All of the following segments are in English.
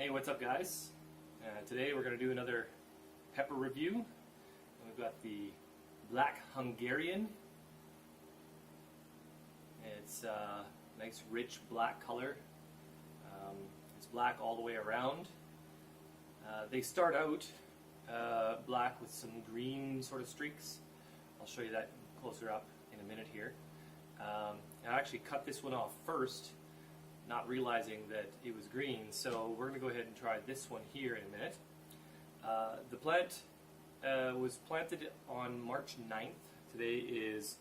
Hey, what's up guys? Today we're going to do another pepper review. We've got the Black Hungarian. It's a nice rich black color. It's black all the way around. They start out black with some green sort of streaks. I'll show you that closer up in a minute here. I actually cut this one off first, not realizing that it was green, so we're going to go ahead and try this one here in a minute. The plant was planted on March 9th. Today is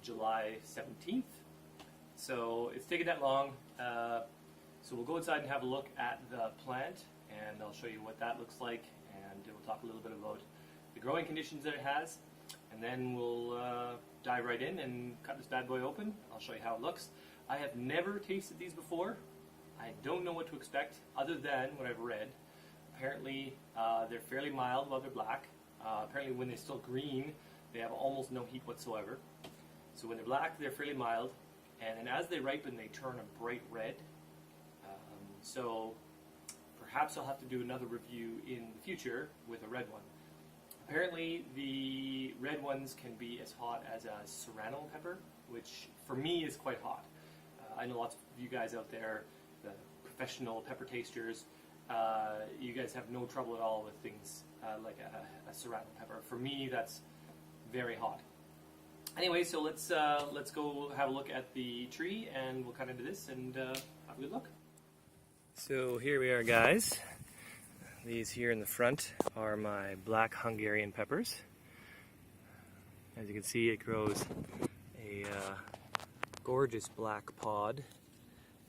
July 17th, so it's taken that long. So we'll go inside and have a look at the plant, and I'll show you what that looks like, and we'll talk a little bit about the growing conditions that it has, and then we'll dive right in and cut this bad boy open. I'll show you how it looks. I have never tasted these before. I don't know what to expect other than what I've read. Apparently they're fairly mild while they're black. Apparently when they're still green they have almost no heat whatsoever. So when they're black they're fairly mild, and then as they ripen they turn a bright red. So perhaps I'll have to do another review in the future with a red one. Apparently the red ones can be as hot as a serrano pepper, which for me is quite hot. I know lots of you guys out there, the professional pepper tasters, you guys have no trouble at all with things like a serrano pepper. For me, that's very hot. Anyway, so let's go have a look at the tree, and we'll cut into this and have a good look. So here we are, guys. These here in the front are my Black Hungarian peppers. As you can see, it grows a gorgeous black pod,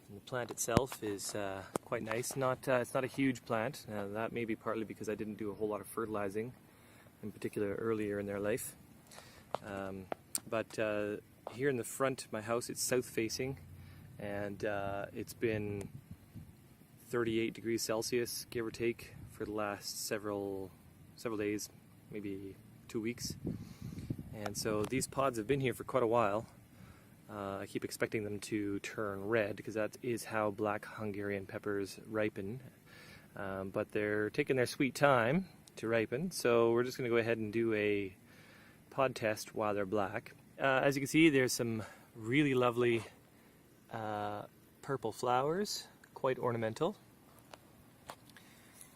and the plant itself is quite nice. It's not a huge plant. That may be partly because I didn't do a whole lot of fertilizing, in particular earlier in their life. But here in the front of my house, it's south facing, and it's been 38 degrees Celsius, give or take, for the last several days, maybe 2 weeks. And so these pods have been here for quite a while. I keep expecting them to turn red because that is how Black Hungarian peppers ripen. But they're taking their sweet time to ripen, so we're just going to go ahead and do a pod test while they're black. As you can see, there's some really lovely purple flowers, quite ornamental.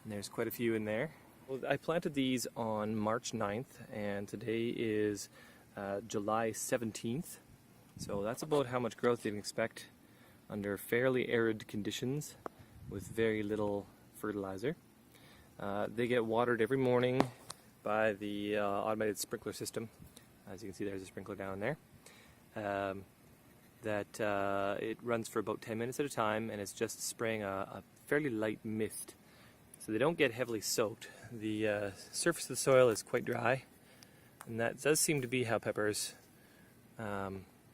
And there's quite a few in there. Well, I planted these on March 9th, and today is July 17th. So that's about how much growth you can expect under fairly arid conditions with very little fertilizer. They get watered every morning by the automated sprinkler system. As you can see, there's a sprinkler down there. It runs for about 10 minutes at a time, and it's just spraying a fairly light mist. So they don't get heavily soaked. The surface of the soil is quite dry, and that does seem to be how peppers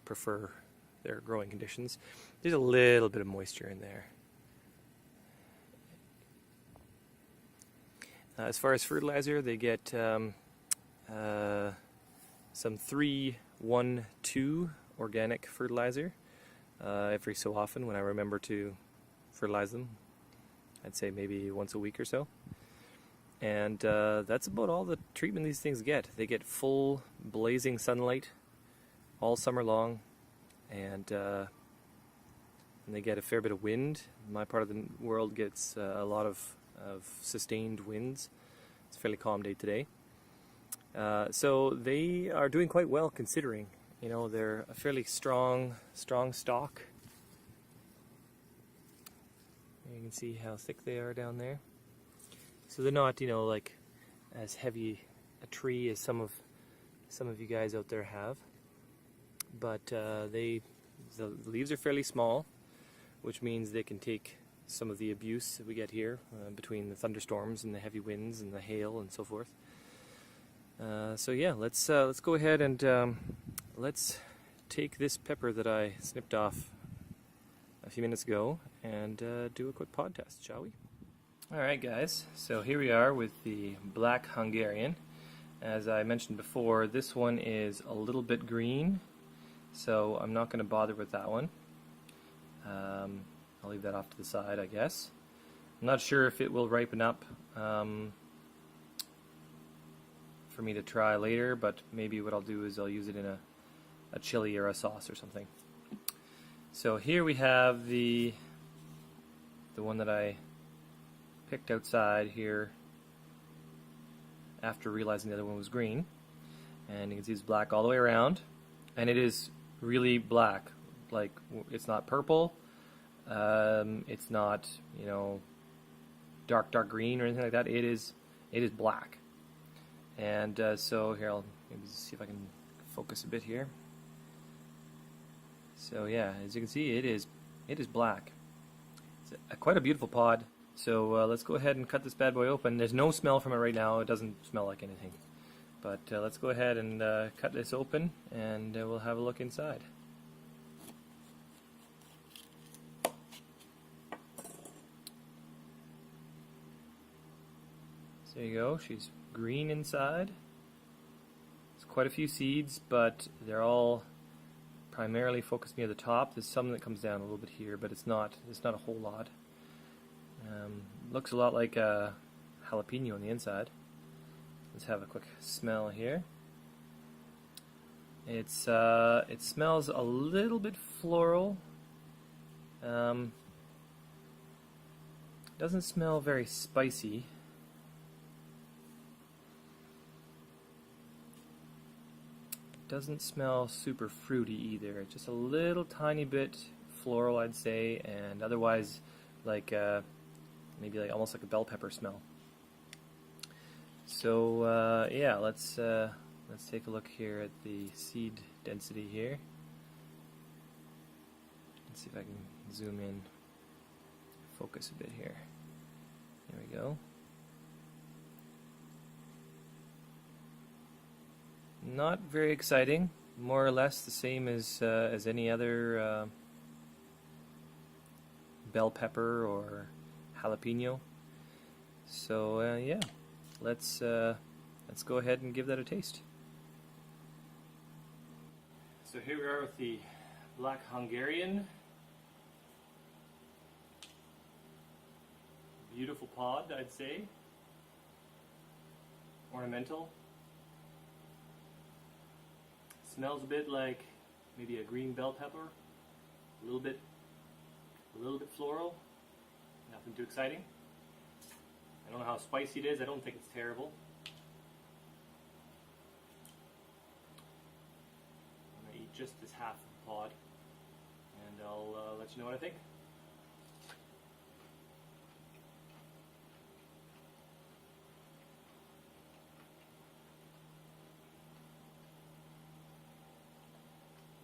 prefer their growing conditions. There's a little bit of moisture in there. As far as fertilizer, they get some 3-1-2 organic fertilizer every so often when I remember to fertilize them. I'd say maybe once a week or so. And that's about all the treatment these things get. They get full blazing sunlight all summer long, and they get a fair bit of wind. My part of the world gets a lot of sustained winds. It's a fairly calm day today. So they are doing quite well considering. You know, they're a fairly strong stalk. You can see how thick they are down there. So they're not, you know, like as heavy a tree as some of you guys out there have. But the leaves are fairly small, which means they can take some of the abuse that we get here between the thunderstorms and the heavy winds and the hail and so forth. So yeah, let's go ahead and let's take this pepper that I snipped off a few minutes ago and do a quick pod test, shall we? Alright guys, so here we are with the Black Hungarian. As I mentioned before, this one is a little bit green, so I'm not going to bother with that one. I'll leave that off to the side, I guess. I'm not sure if it will ripen up for me to try later, but maybe what I'll do is I'll use it in a chili or a sauce or something. So here we have the one that I picked outside here after realizing the other one was green, and you can see it's black all the way around, and it is really black. Like, it's not purple, it's not, you know, dark green or anything like that. It is black. And so here, I'll maybe see if I can focus a bit here. So yeah, as you can see, it is black. It's quite a beautiful pod. So let's go ahead and cut this bad boy open. There's no smell from it right now. It doesn't smell like anything. But let's go ahead and cut this open, and we'll have a look inside. So there you go. She's green inside. There's quite a few seeds, but they're all primarily focused near the top. There's some that comes down a little bit here, but it's not a whole lot. Looks a lot like a jalapeno on the inside. Let's have a quick smell here. It smells a little bit floral. Doesn't smell very spicy. Doesn't smell super fruity either. Just a little tiny bit floral, I'd say, and otherwise like maybe like almost like a bell pepper smell. So yeah, let's take a look here at the seed density here. Let's see if I can zoom in, focus a bit here. There we go. Not very exciting. More or less the same as any other bell pepper or jalapeno. So yeah, let's go ahead and give that a taste. So here we are with the Black Hungarian. Beautiful pod, I'd say. Ornamental. Smells a bit like maybe a green bell pepper. A little bit floral. Nothing too exciting. I don't know how spicy it is. I don't think it's terrible. I'm going to eat just this half of the pod, and I'll let you know what I think.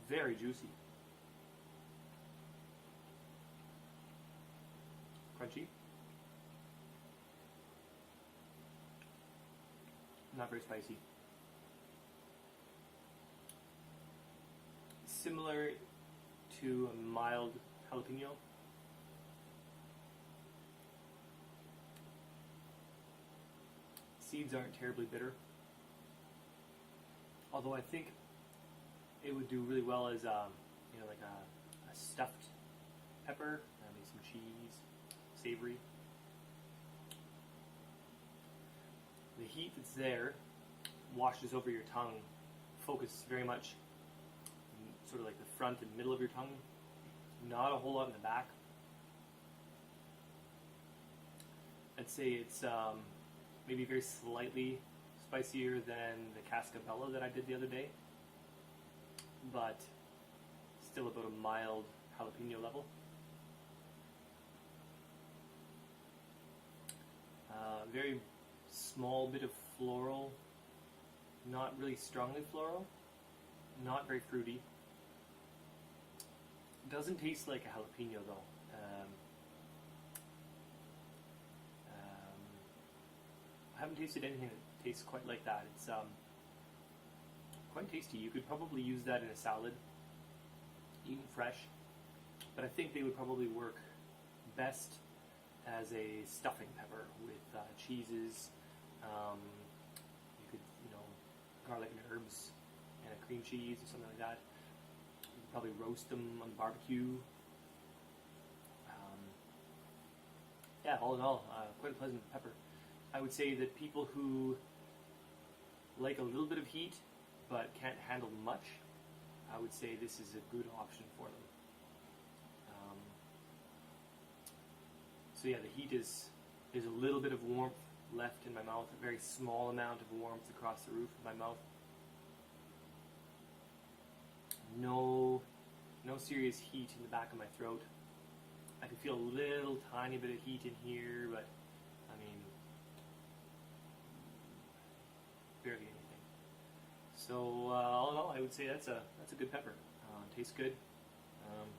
Very juicy. Crunchy. Not very spicy. Similar to a mild jalapeno. Seeds aren't terribly bitter. Although I think it would do really well as you know, like a stuffed pepper, maybe some cheese, savory. The heat that's there washes over your tongue, focus very much sort of like the front and middle of your tongue, not a whole lot in the back. I'd say it's maybe very slightly spicier than the cascabella that I did the other day, but still about a mild jalapeno level. Very small bit of floral, not really strongly floral, not very fruity. Doesn't taste like a jalapeno though. I haven't tasted anything that tastes quite like that. It's quite tasty. You could probably use that in a salad, eaten fresh, but I think they would probably work best as a stuffing pepper with cheeses. You could, you know, garlic and herbs and a cream cheese or something like that. You could probably roast them on the barbecue. Yeah, all in all, quite a pleasant pepper. I would say that people who like a little bit of heat but can't handle much, I would say this is a good option for them. So yeah, the heat is, there's a little bit of warmth left in my mouth, a very small amount of warmth across the roof of my mouth. No serious heat in the back of my throat. I can feel a little tiny bit of heat in here, but I mean, barely anything. So all in all, I would say that's a good pepper. Tastes good.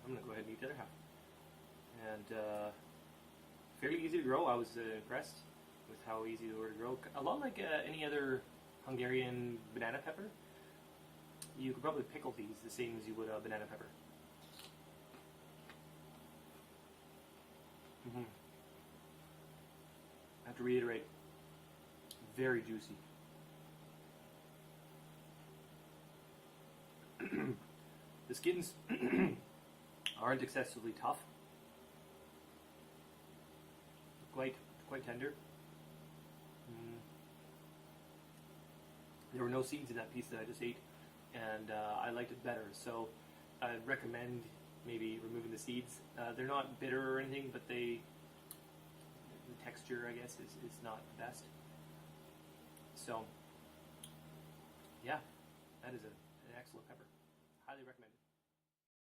I'm gonna go ahead and eat the other half. And fairly easy to grow. I was impressed with how easy they were to grow. A lot like any other Hungarian banana pepper. You could probably pickle these the same as you would a banana pepper. I have to reiterate, very juicy. The skins aren't excessively tough. Quite tender. There were no seeds in that piece that I just ate, and I liked it better. So I'd recommend maybe removing the seeds. They're not bitter or anything, but the texture, I guess, is not the best. So yeah, that is an excellent pepper. Highly recommended.